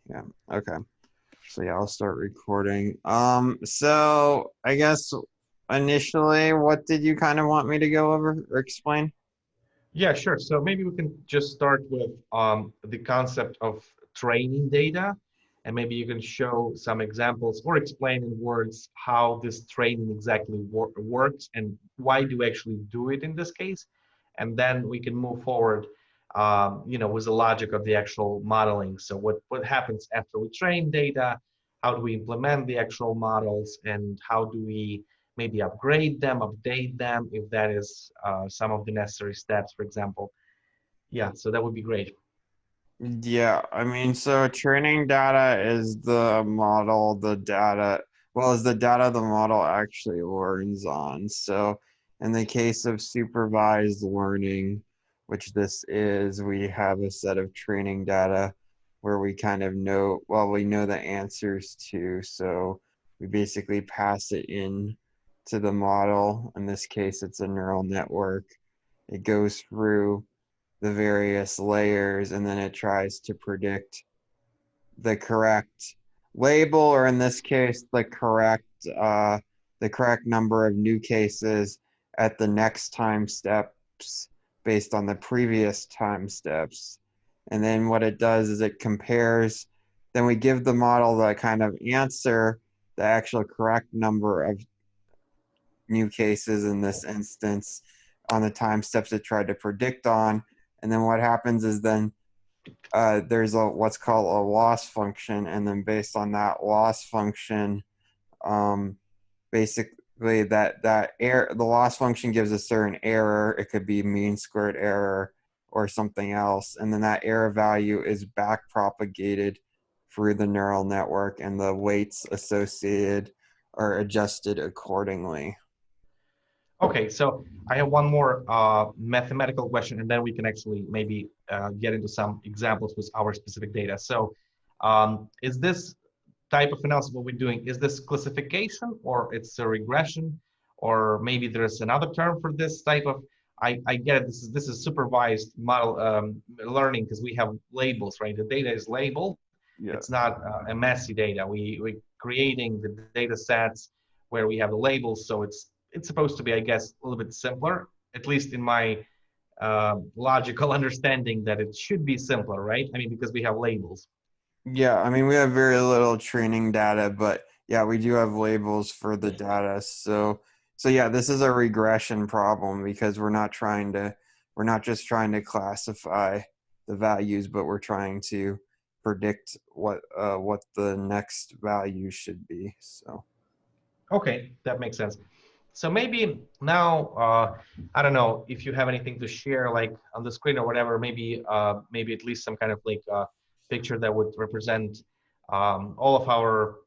Yeah, okay. So yeah, I'll start recording. So I guess initially, what did you kind of want me to go over or explain? Yeah, sure. So maybe we can just start with the concept of training data, and maybe you can show some examples or explain in words how this training exactly works and why do we actually do it in this case. And then we can move forward, with the logic of the actual modeling. So what happens after we train data? How do we implement the actual models, and how do we maybe upgrade them, update them if that is some of the necessary steps, for example. Yeah, so that would be great. Yeah, I mean, so training data is the model, the data, well, is the data the model actually learns on. So in the case of supervised learning, which this is, we have a set of training data where we kind of know, well, we know the answers to. So we basically pass it in to the model. In this case, it's a neural network. It goes through the various layers and then it tries to predict the correct label, or in this case the correct number of new cases at the next time steps based on the previous time steps. And then what it does is it compares, then we give the model the kind of answer, the actual correct number of new cases in this instance on the time steps it tried to predict on. And then what happens is then there's a what's called a loss function, and then based on that loss function, um, basically that error, the loss function gives a certain error. It could be mean squared error or something else, and then that error value is back propagated through the neural network, and the weights associated are adjusted accordingly. Okay, so I have one more mathematical question, and then we can actually maybe get into some examples with our specific data. So is this type of analysis what we're doing, is this classification or it's a regression, or maybe there's another term for this type of, I get it, this is supervised model learning because we have labels, right? The data is labeled. Yeah. It's not a messy data. We're creating the data sets where we have the labels, so it's supposed to be, I guess, a little bit simpler, at least in my logical understanding that it should be simpler, right? I mean, because we have labels. Yeah, I mean, we have very little training data, but yeah, we do have labels for the data. So yeah, this is a regression problem because we're not just trying to classify the values, but we're trying to predict what the next value should be. So Okay, that makes sense. So maybe now, I don't know if you have anything to share, like on the screen or whatever. Maybe at least some kind of like picture that would represent all of our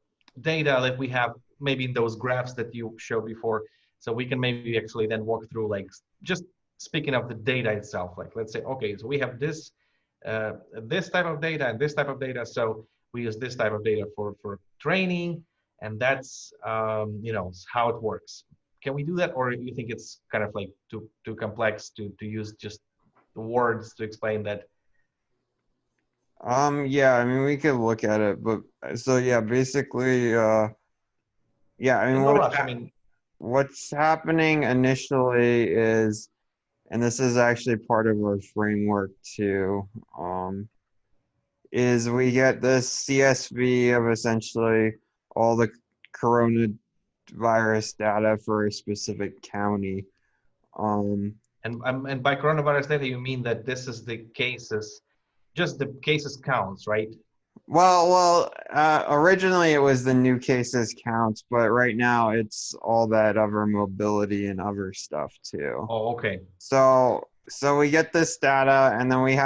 data that we have, maybe in those graphs that you showed before. So we can maybe actually then walk through, like, just speaking of the data itself. Like, let's say, okay, so we have this type of data and this type of data. So we use this type of data for training, and that's how it works. Can we do that, or you think it's kind of like too complex to use just the words to explain that? yeah, I mean we could look at it, but so yeah, basically yeah, I mean And no rush. I mean, what's happening initially is, and this is actually part of our framework too, is we get this CSV of essentially all the coronavirus data for a specific county. Um, and by coronavirus data, you mean that this is the cases, just the cases counts, right? originally it was the new cases counts, but right now it's all that other mobility and other stuff too. Oh, okay. So we get this data, and then we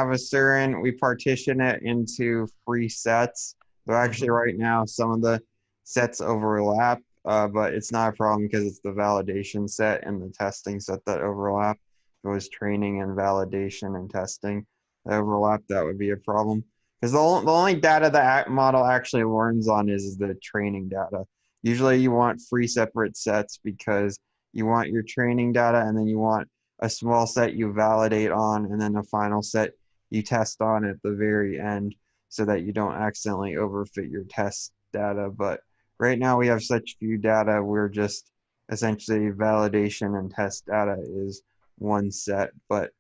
partition it into free sets. So actually, Hmm. right now, some of the sets overlap, but it's not a problem because it's the validation set and the testing set that overlap. If it was training and validation and testing that overlap, that would be a problem. Because the only data the model actually learns on is the training data. Usually, you want three separate sets because you want your training data, and then you want a small set you validate on, and then a final set you test on at the very end. so that you don't accidentally overfit your test data. But right now we have such few data, we're just essentially validation and test data is one set, but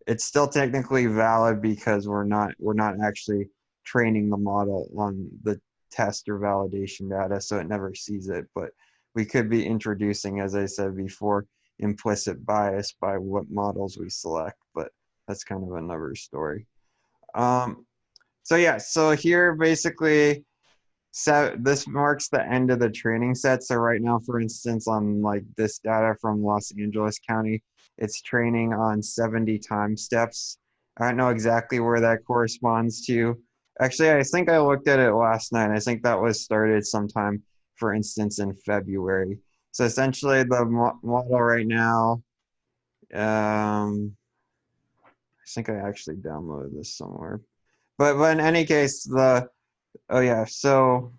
it's still technically valid because we're not actually training the model on the test or validation data, so it never sees it. But we could be introducing, as I said before, implicit bias by what models we select, but that's kind of another story. Um, so yeah, so here basically, so this marks the end of the training set. So right now, for instance, on like this data from Los Angeles County, it's training on 70 time steps. I don't know exactly where that corresponds to. Actually, I think I looked at it last night. I think that was started sometime, for instance, in February. So essentially, the model right now, I think I actually downloaded this somewhere. But in any case, the oh yeah, so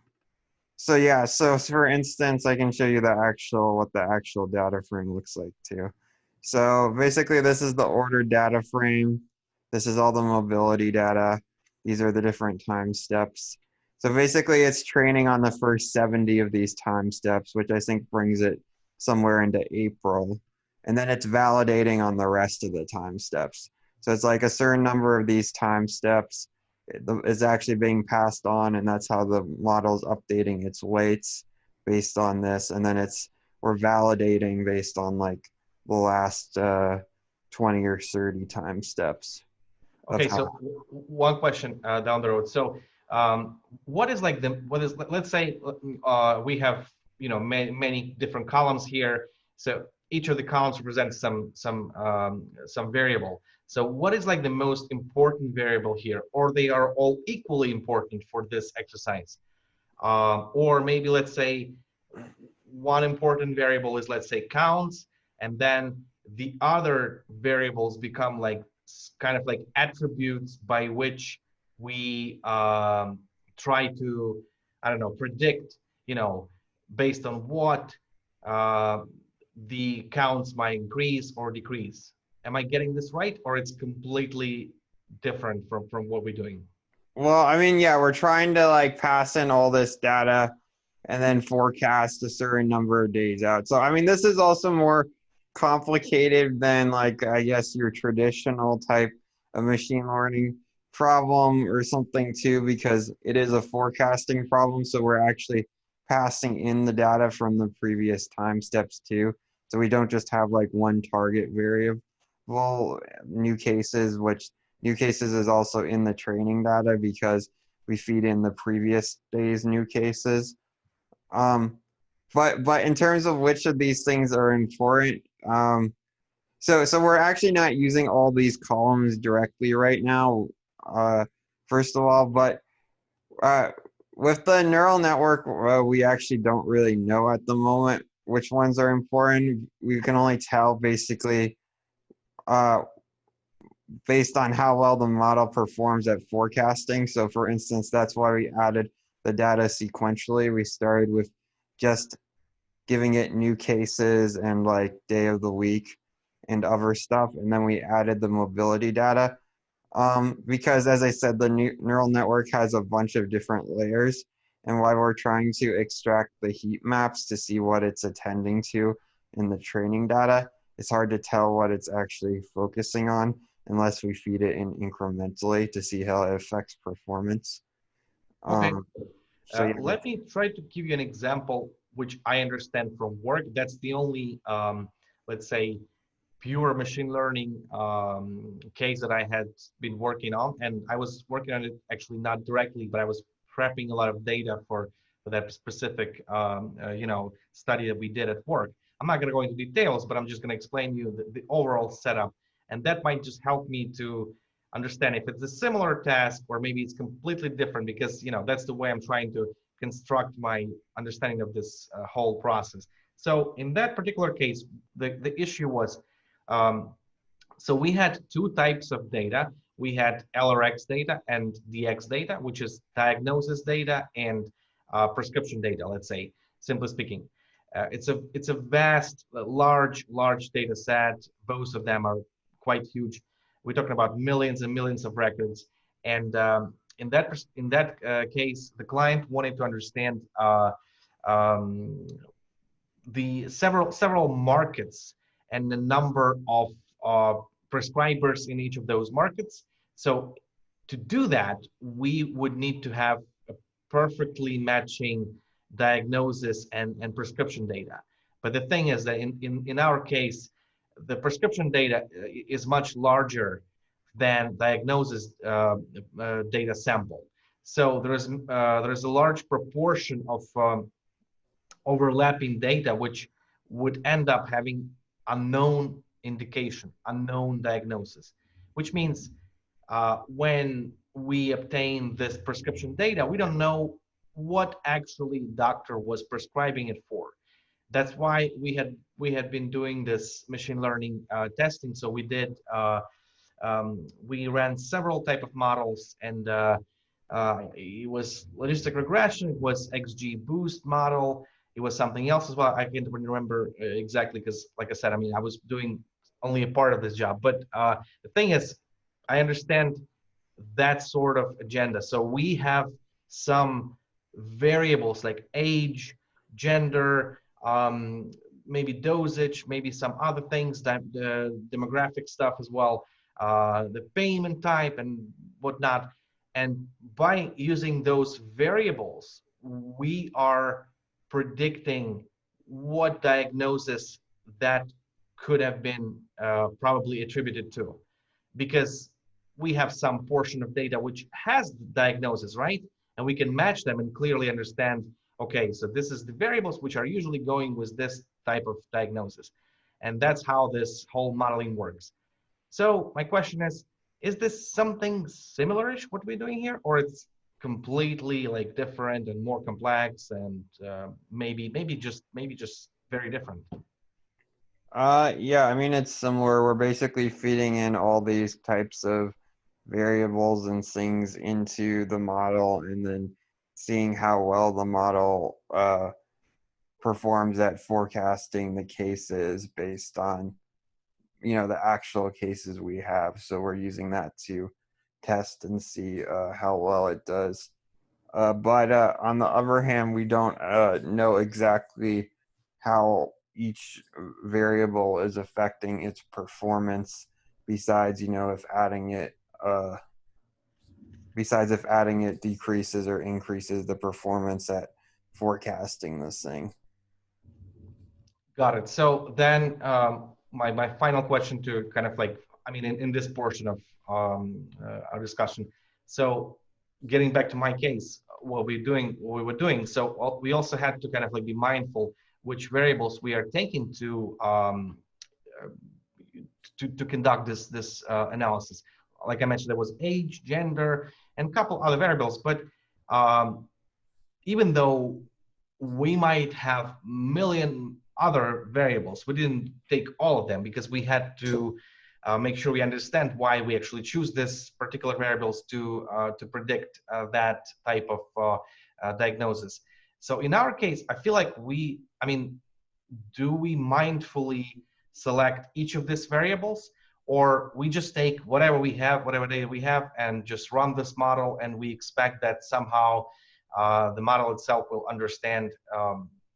yeah, so for instance, I can show you the actual what the actual data frame looks like too. So basically, this is the ordered data frame. This is all the mobility data. These are the different time steps. So basically, it's training on the first 70 of these time steps, which I think brings it somewhere into April. And then it's validating on the rest of the time steps. So it's like a certain number of these time steps is actually being passed on, and that's how the model's updating its weights based on this. And then we're validating based on like the last 20 or 30 time steps of Okay, so how. one question down the road. So, what is like let's say we have many different columns here. So each of the columns represents some variable. So what is like the most important variable here, or they are all equally important for this exercise? Or maybe let's say one important variable is, let's say, counts, and then the other variables become like kind of like attributes by which we try to, I don't know, predict, based on what uh, the counts might increase or decrease. Am I getting this right, or it's completely different from what we're doing? Well, I mean, yeah, we're trying to like pass in all this data and then forecast a certain number of days out. So, I mean, this is also more complicated than like, I guess, your traditional type of machine learning problem or something too, because it is a forecasting problem. So we're actually passing in the data from the previous time steps too. So we don't just have like one target variable, new cases, which new cases is also in the training data because we feed in the previous day's new cases. Um, but in terms of which of these things are important, so we're actually not using all these columns directly right now. Uh, First of all, but uh, with the neural network, we actually don't really know at the moment which ones are important. We can only tell basically uh, based on how well the model performs at forecasting. So for instance, that's why we added the data sequentially. We started with just giving it new cases and like day of the week and other stuff. And then we added the mobility data. Because as I said, the neural network has a bunch of different layers. And while we're trying to extract the heat maps to see what it's attending to in the training data, it's hard to tell what it's actually focusing on unless we feed it in incrementally to see how it affects performance. Okay. Um, so yeah, Let me try to give you an example which I understand from work. That's the only, let's say, pure machine learning case that I had been working on, and I was working on it actually not directly, but I was prepping a lot of data for that specific study that we did at work. I'm not going to go into details, but I'm just going to explain you the overall setup, and that might just help me to understand if it's a similar task or maybe it's completely different, because that's the way I'm trying to construct my understanding of this whole process. So in that particular case, the issue was, um, so we had two types of data. We had LRX data and DX data, which is diagnosis data and prescription data, let's say, simply speaking. It's a vast, large data set. Both of them are quite huge. We're talking about millions and millions of records. And in that case, the client wanted to understand um, the several markets and the number of uh, prescribers in each of those markets. So to do that, we would need to have a perfectly matching diagnosis and prescription data. But the thing is that in our case, the prescription data is much larger than diagnosis data sample. So there's a large proportion of overlapping data, which would end up having unknown indication, unknown diagnosis, which means when we obtain this prescription data, we don't know what actually doctor was prescribing it for. That's why we had been doing this machine learning testing. So we ran several type of models, and it was logistic regression, it was XG boost model, it was something else as well. I can't remember exactly because, like I said, I mean, I was doing only a part of this job. But the thing is, I understand that sort of agenda. So we have some variables like age, gender, maybe dosage, maybe some other things, that the demographic stuff as well, the payment type and whatnot. And by using those variables, we are predicting what diagnosis that could have been probably attributed to, because we have some portion of data which has the diagnosis, right? And we can match them and clearly understand, okay, so this is the variables which are usually going with this type of diagnosis. And that's how this whole modeling works. So my question is this something similarish what we're doing here, or it's completely like different and more complex, and maybe just very different? Yeah, I mean, it's similar. We're basically feeding in all these types of variables and things into the model and then seeing how well the model performs at forecasting the cases based on, the actual cases we have. So we're using that to test and see how well it does. But on the other hand, we don't know exactly how each variable is affecting its performance. Besides, if adding it, if adding it decreases or increases the performance at forecasting this thing. Got it. So then, my final question to kind of like, I mean, in this portion of our discussion. So getting back to my case, what we were doing. So we also had to kind of like be mindful which variables we are taking uh, to conduct this analysis. Like I mentioned, there was age, gender, and a couple other variables. But um, even though we might have million other variables, we didn't take all of them because we had to make sure we understand why we actually choose this particular variables to predict that type of diagnosis. So in our case, I feel like I mean, do we mindfully select each of these variables, or we just take whatever we have, whatever data we have, and just run this model, and we expect that somehow the model itself will understand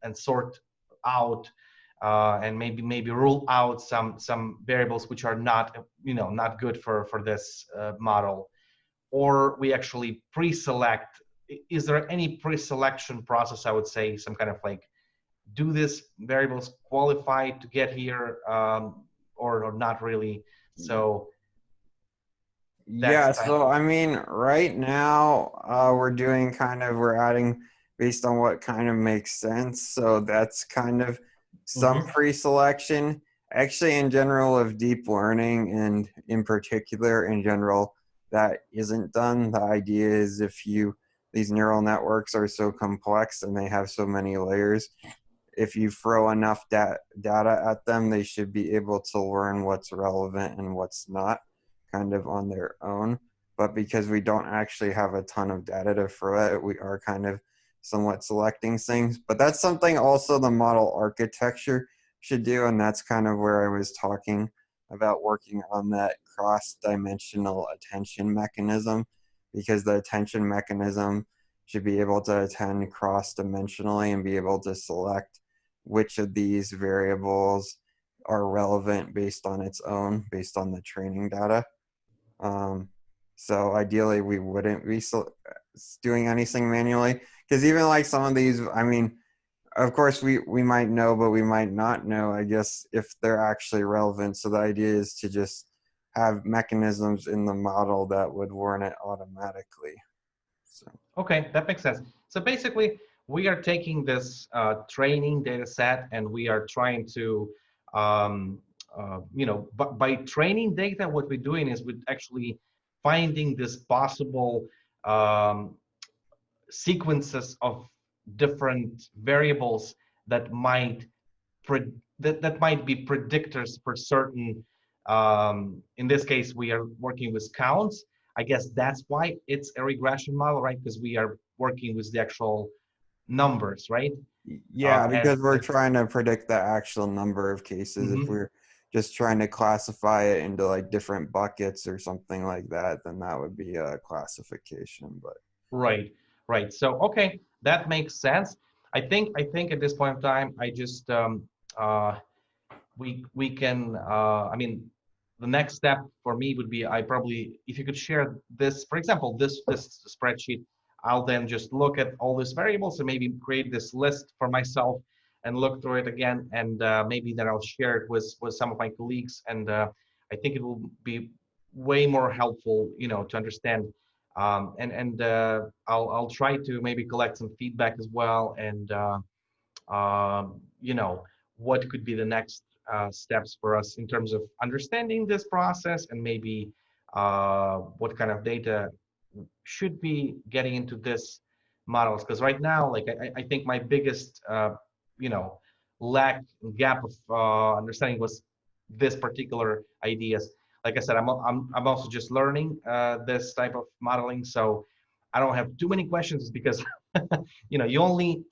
and sort out and maybe rule out some variables which are not good for this model, or we actually pre-select. Is there any pre-selection process? I would say some kind of like, do these variables qualify to get here, or not really? So that's Yeah, so I mean, right now, we're adding based on what kind of makes sense. So that's kind of some Mhm. pre-selection. Actually, in general, of deep learning, and in particular, in general, that isn't done. The idea is these neural networks are so complex and they have so many layers, if you throw enough data at them, they should be able to learn what's relevant and what's not, kind of on their own. But because we don't actually have a ton of data to throw at it, we are kind of somewhat selecting things. But that's something also the model architecture should do. And that's kind of where I was talking about working on that cross dimensional attention mechanism. because the attention mechanism should be able to attend cross-dimensionally and be able to select which of these variables are relevant based on its own, based on the training data. Um, so ideally, we wouldn't be doing anything manually, because even like some of these, I mean, of course, we might know, but we might not know, I guess, if they're actually relevant. So the idea is to just have mechanisms in the model that would warn it automatically. So. Okay, that makes sense. So basically, we are taking this training data set and we are trying to, by training data, what we're doing is we're actually finding this possible um, sequences of different variables that might that might be predictors for certain. In this case, we are working with counts. I guess that's why it's a regression model, right? Because we are working with the actual numbers, right? Yeah, because we're As trying to predict the actual number of cases. If mhm. we're just trying to classify it into like different buckets or something like that, then that would be a classification. But Right, right. So okay, that makes sense. I think at this point in time, I just uh, we can I mean the next step for me would be I probably if you could share this for example this spreadsheet. I'll then just look at all these variables and maybe create this list for myself and look through it again and maybe then I'll share it with some of my colleagues and I think it will be way more helpful to understand and I'll try to maybe collect some feedback as well and you know, what could be the next steps for us in terms of understanding this process and maybe what kind of data should be getting into this models. Because right now, like I think my biggest, you know, lack gap of understanding was this particular ideas. Like I said, I'm also just learning this type of modeling, so I don't have too many questions because you only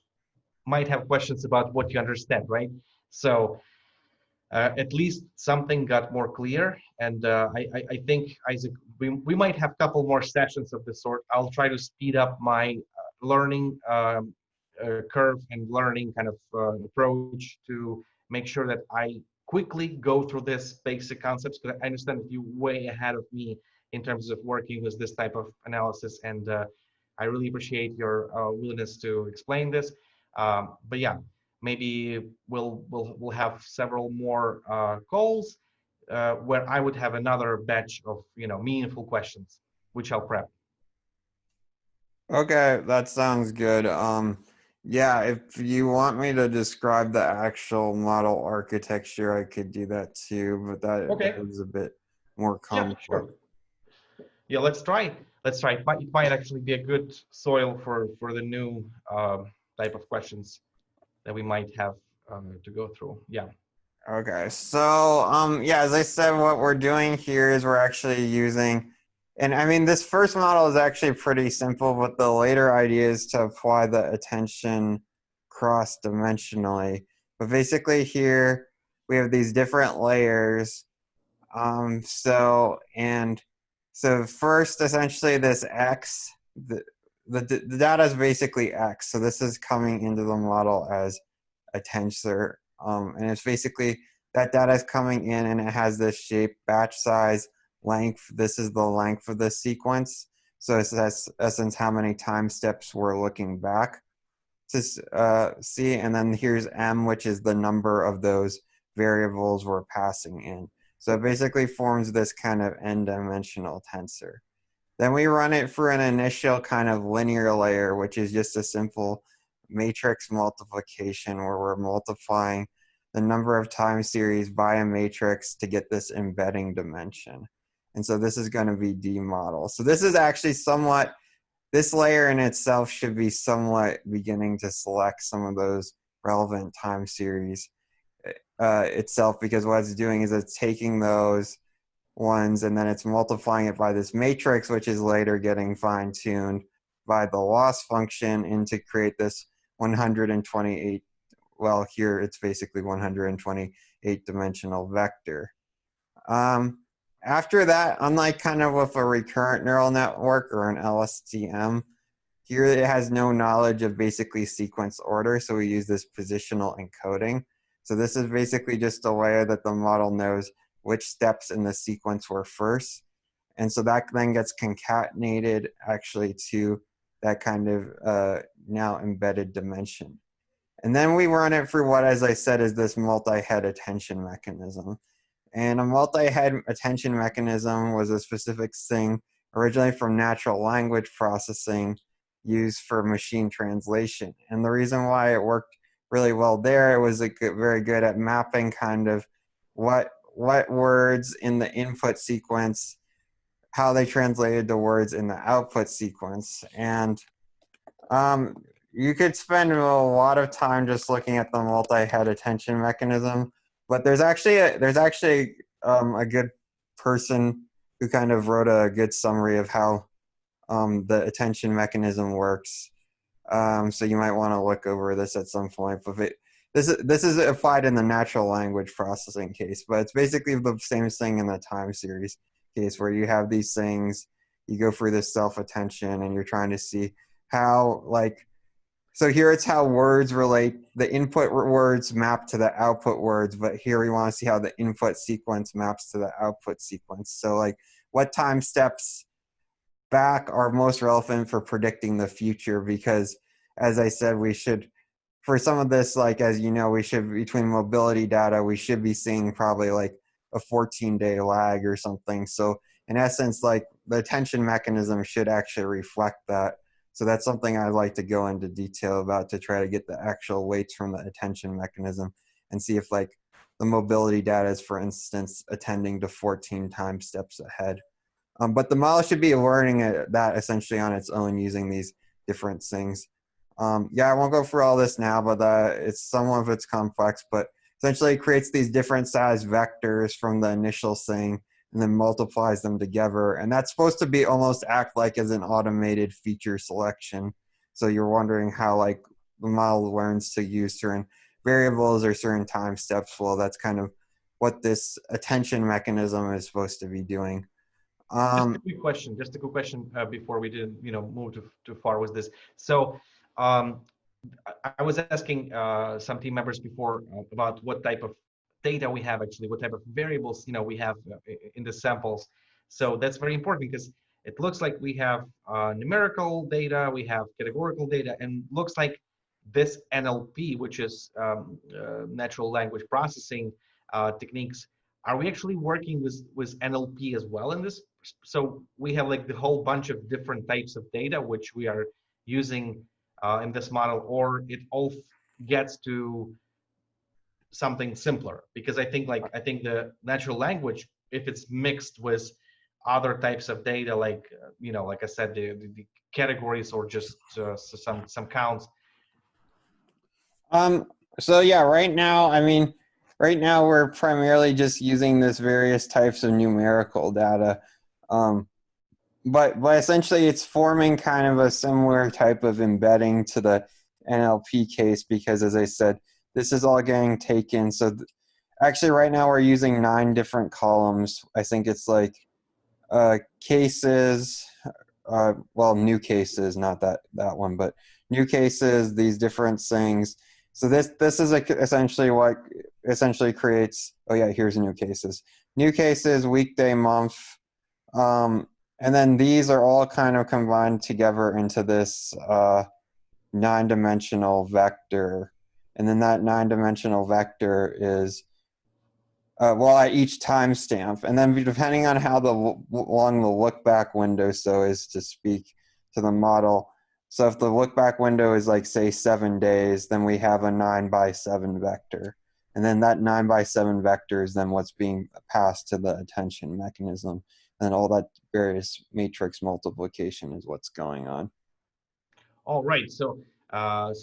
might have questions about what you understand, right? So at least something got more clear. And I think, Isaac, we might have a couple more sessions of this sort. I'll try to speed up my learning curve and learning kind of approach to make sure that I quickly go through this basic concepts because I understand that you're way ahead of me in terms of working with this type of analysis. And I really appreciate your willingness to explain this. But yeah, maybe we'll have several more calls where I would have another batch of meaningful questions, which I'll prep. okay, that sounds good. Yeah, if you want me to describe the actual model architecture, I could do that too, but that Okay. is a bit more Yeah, complex. sure. Yeah, let's try. Let's try. It might actually be a good soil for the new type of questions that we might have to go through. Yeah. Okay, so yeah, as I said, what we're doing here is we're actually using, and I mean, this first model is actually pretty simple, but the later idea is to apply the attention cross-dimensionally. But basically here, we have these different layers. So first, essentially, this X, the data is basically X. So this is coming into the model as a tensor. And it's basically that data is coming in and it has this shape, batch size, length. This is the length of the sequence. So it's essence how many time steps we're looking back to see. And then here's M, which is the number of those variables we're passing in. So it basically forms this kind of n-dimensional tensor. Then we run it for an initial kind of linear layer, which is just a simple matrix multiplication where we're multiplying the number of time series by a matrix to get this embedding dimension. And so this is going to be D model. So this is actually somewhat, this layer in itself should be somewhat beginning to select some of those relevant time series itself, because what it's doing is it's taking those ones and then it's multiplying it by this matrix, which is later getting fine-tuned by the loss function and to create this 128, well, here it's basically 128 dimensional vector. After that, unlike kind of with a recurrent neural network or an LSTM, here it has no knowledge of basically sequence order, so we use this positional encoding. So this is basically just a way that the model knows which steps in the sequence were first. And so that then gets concatenated actually to that kind of now embedded dimension. And then we run it through what, as I said, is this multi-head attention mechanism. And a multi-head attention mechanism was a specific thing originally from natural language processing used for machine translation. And the reason why it worked really well there, it was very good at mapping kind of what words in the input sequence, how they translated the words in the output sequence. And um, you could spend a lot of time just looking at the multi-head attention mechanism, but there's actually a good person who kind of wrote a good summary of how the attention mechanism works. So you might want to look over this at some point. But this is applied in the natural language processing case, but it's basically the same thing in the time series case where you have these things, you go through this self-attention, and you're trying to see how like so here it's how words relate, the input words map to the output words, but here we want to see how the input sequence maps to the output sequence. So like what time steps back are most relevant for predicting the future, because as I said, we should, for some of this, like as you know, we should, between mobility data, we should be seeing probably like a 14-day lag or something. So in essence, like the attention mechanism should actually reflect that. So that's something I'd like to go into detail about to try to get the actual weights from the attention mechanism and see if like the mobility data is, for instance, attending to 14 time steps ahead. But the model should be learning that essentially on its own using these different things. Yeah, I won't go through all this now, but it's somewhat of it's complex, but essentially it creates these different size vectors from the initial thing and then multiplies them together. And that's supposed to be almost act like as an automated feature selection. So you're wondering how like the model learns to use certain variables or certain time steps. Well, that's kind of what this attention mechanism is supposed to be doing. Just a Um, quick question. Just a quick question before we didn't, move too far with this. So, um, I was asking some team members before about what type of data we have actually, what type of variables we have in the samples. So that's very important because it looks like we have numerical data, we have categorical data, and looks like this NLP, which is natural language processing techniques, are we actually working with NLP as well in this? So we have like the whole bunch of different types of data which we are using in this model, or it all gets to something simpler? Because I think the natural language, if it's mixed with other types of data, like like I said, the categories or just some counts. um, so yeah, right now, I mean, right now we're primarily just using this various types of numerical data. Um, but essentially it's forming kind of a similar type of embedding to the NLP case because as I said, this is all getting taken. So actually right now we're using 9 different columns. I think it's like cases, well, new cases, not that one, but new cases, these different things. So this is essentially what essentially creates. Oh yeah, here's new cases. New cases, weekday, month, and then these are all kind of combined together into this 9-dimensional vector. And then that 9-dimensional vector is well, at each timestamp, and then depending on how long the look back window so is to speak to the model. So if the look back window is like say 7 days, then we have a 9 by 7 vector, and then that 9 by 7 vector is then what's being passed to the attention mechanism, and all that various matrix multiplication is what's going on. All right. So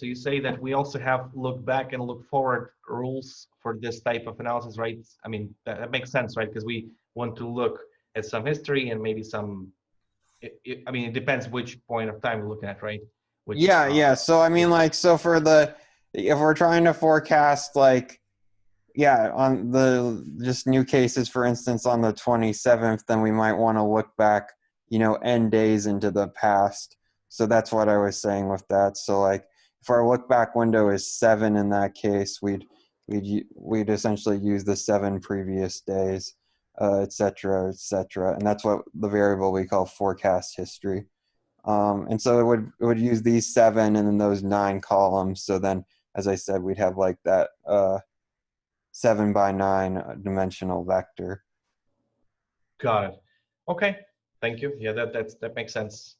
you say that we also have look back and look forward rules for this type of analysis, right? I mean, that makes sense, right? Because we want to look at some history and maybe some. I mean, it depends which point of time we're looking at, right? Which Yeah, yeah. So I mean, which like, so for the if we're trying to forecast like yeah, on the just new cases, for instance, on the 27th, then we might want to look back, n days into the past. So that's what I was saying with that. So like if our look back window is 7 in that case, we'd essentially use the 7 previous days, et cetera, et cetera. And that's what the variable we call forecast history. And so it would use these 7 and then those 9 columns. So then, as I said, we'd have like that 7 by 9 dimensional vector. Got it. Okay. Thank you. Yeah, that makes sense.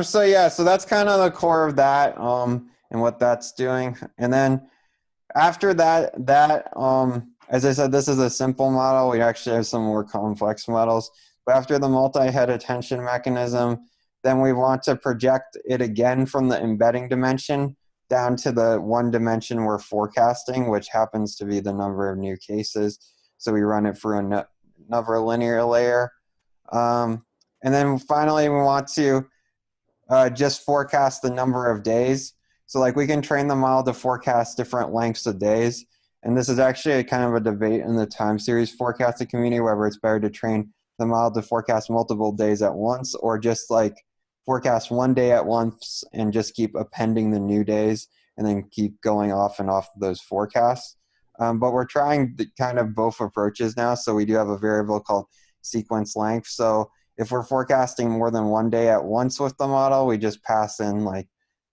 So yeah, so that's kind of the core of that, and what that's doing. And then after that, as I said, this is a simple model. We actually have some more complex models. But after the multi-head attention mechanism, then we want to project it again from the embedding dimension down to the one dimension we're forecasting, which happens to be the number of new cases. So we run it through another linear layer. And then finally, we want to just forecast the number of days. So like we can train the model to forecast different lengths of days. And this is actually a kind of a debate in the time series forecasting community, whether it's better to train the model to forecast multiple days at once or just like forecast one day at once and just keep appending the new days and then keep going off and off those forecasts. But we're trying kind of both approaches now. So we do have a variable called sequence length. So if we're forecasting more than one day at once with the model, we just pass in like,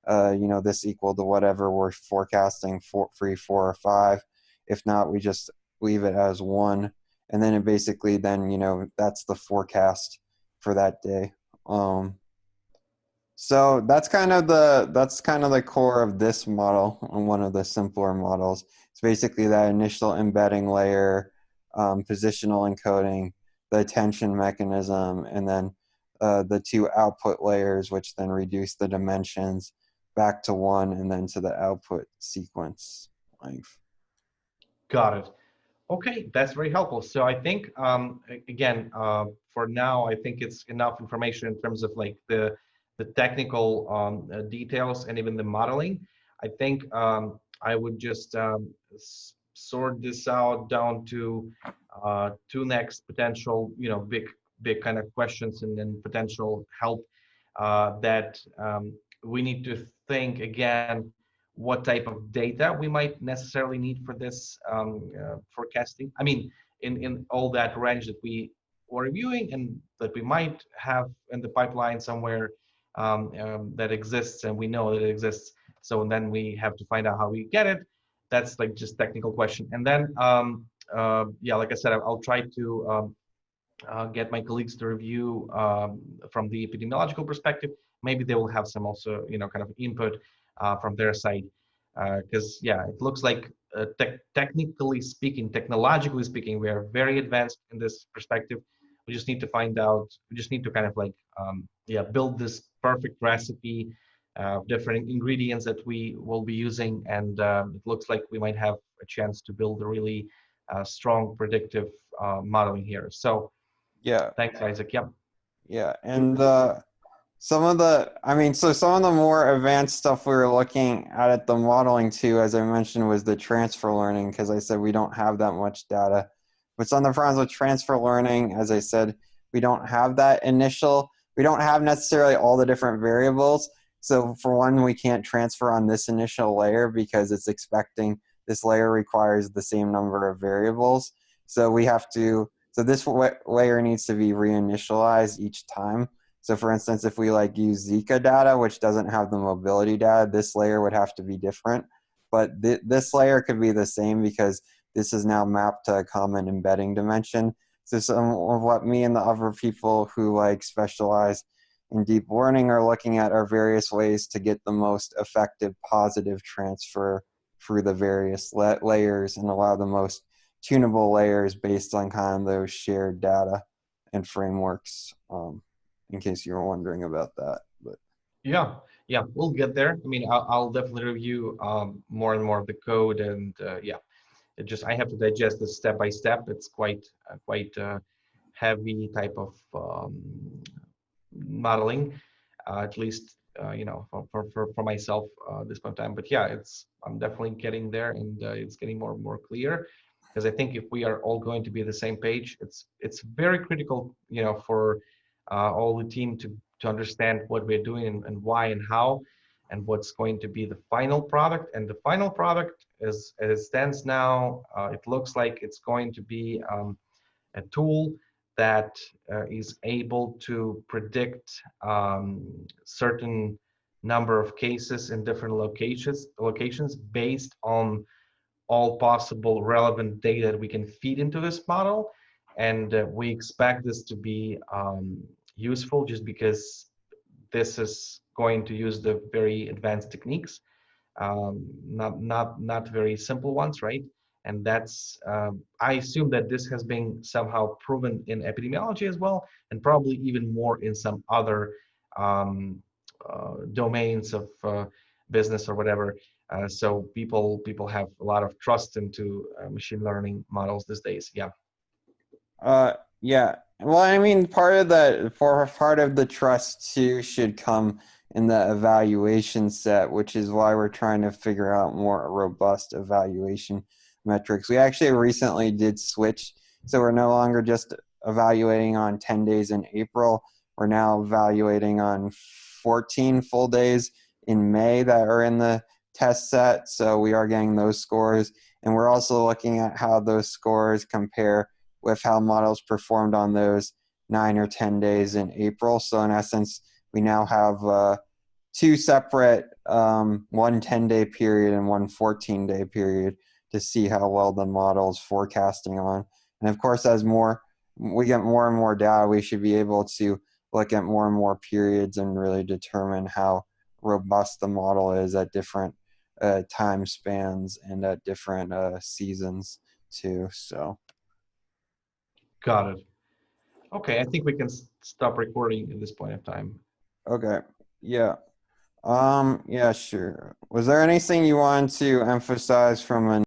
this equal to whatever we're forecasting, 3, 4, or 5. If not, we just leave it as 1. And then it basically then, that's the forecast for that day. So that's kind of the core of this model, and one of the simpler models. It's basically that initial embedding layer, positional encoding, the attention mechanism, and then the 2 output layers, which then reduce the dimensions back to 1 and then to the output sequence length. Got it. Okay, that's very helpful. So I think again, for now, I think it's enough information in terms of like the technical details and even the modeling. I think I would just sort this out down to 2 next potential, big kind of questions and then potential help that we need to think again what type of data we might necessarily need for this forecasting. I mean, in all that range that we were reviewing and that we might have in the pipeline somewhere that exists and we know that it exists. So then we have to find out how we get it. That's like just technical question. And then, yeah, like I said, I'll try to get my colleagues to review from the epidemiological perspective. Maybe they will have some also, kind of input from their side. Because yeah, it looks like technically speaking, technologically speaking, we are very advanced in this perspective. We just need to find out. We just need to kind of like, yeah, build this perfect recipe of different ingredients that we will be using, and it looks like we might have a chance to build a really strong predictive modeling here. So Yeah, thanks, Isaac. Yep. yeah. And some of the more advanced stuff we were looking at the modeling too, as I mentioned, was the transfer learning, because I said we don't have that much data. But on the fronts with transfer learning, as I said, we don't have we don't have necessarily all the different variables. So for one, we can't transfer on this initial layer because it's expecting this layer requires the same number of variables. So this layer needs to be reinitialized each time. So for instance, if we like use Zika data, which doesn't have the mobility data, this layer would have to be different. But this layer could be the same because this is now mapped to a common embedding dimension. So some of what me and the other people who like specialize in deep learning are looking at are various ways to get the most effective positive transfer through the various layers and allow the most tunable layers based on kind of those shared data and frameworks. In case you were wondering about that. But Yeah, yeah, we'll get there. I mean, I'll definitely review more and more of the code, and yeah, it just I have to digest this step by step. It's quite heavy type of modeling, at least for myself this point in time. But yeah, I'm definitely getting there, and it's getting more and more clear. Because I think if we are all going to be on the same page, it's very critical, for all the team to understand what we're doing, and why and how, and what's going to be the final product. And the final product, as it stands now, it looks like it's going to be a tool that is able to predict certain number of cases in different locations based on all possible relevant data that we can feed into this model. And we expect this to be useful, just because this is going to use the very advanced techniques, not very simple ones, right? And that's I assume that this has been somehow proven in epidemiology as well, and probably even more in some other domains of business or whatever. So people have a lot of trust into machine learning models these days. Yeah. Yeah. Well, I mean, part of part of the trust too should come in the evaluation set, which is why we're trying to figure out more robust evaluation metrics. We actually recently did switch, so we're no longer just evaluating on 10 days in April. We're now evaluating on 14 full days in May that are in the test set. So we are getting those scores. And we're also looking at how those scores compare with how models performed on those 9 or 10 days in April. So in essence, we now have two separate, one 10-day period and one 14-day period to see how well the model's forecasting on. And of course, as we get more and more data, we should be able to look at more and more periods and really determine how robust the model is at different time spans and at different seasons too. So. Got it. Okay, I think we can stop recording at this point of time. Okay. Yeah. Yeah, sure. Was there anything you wanted to emphasize from an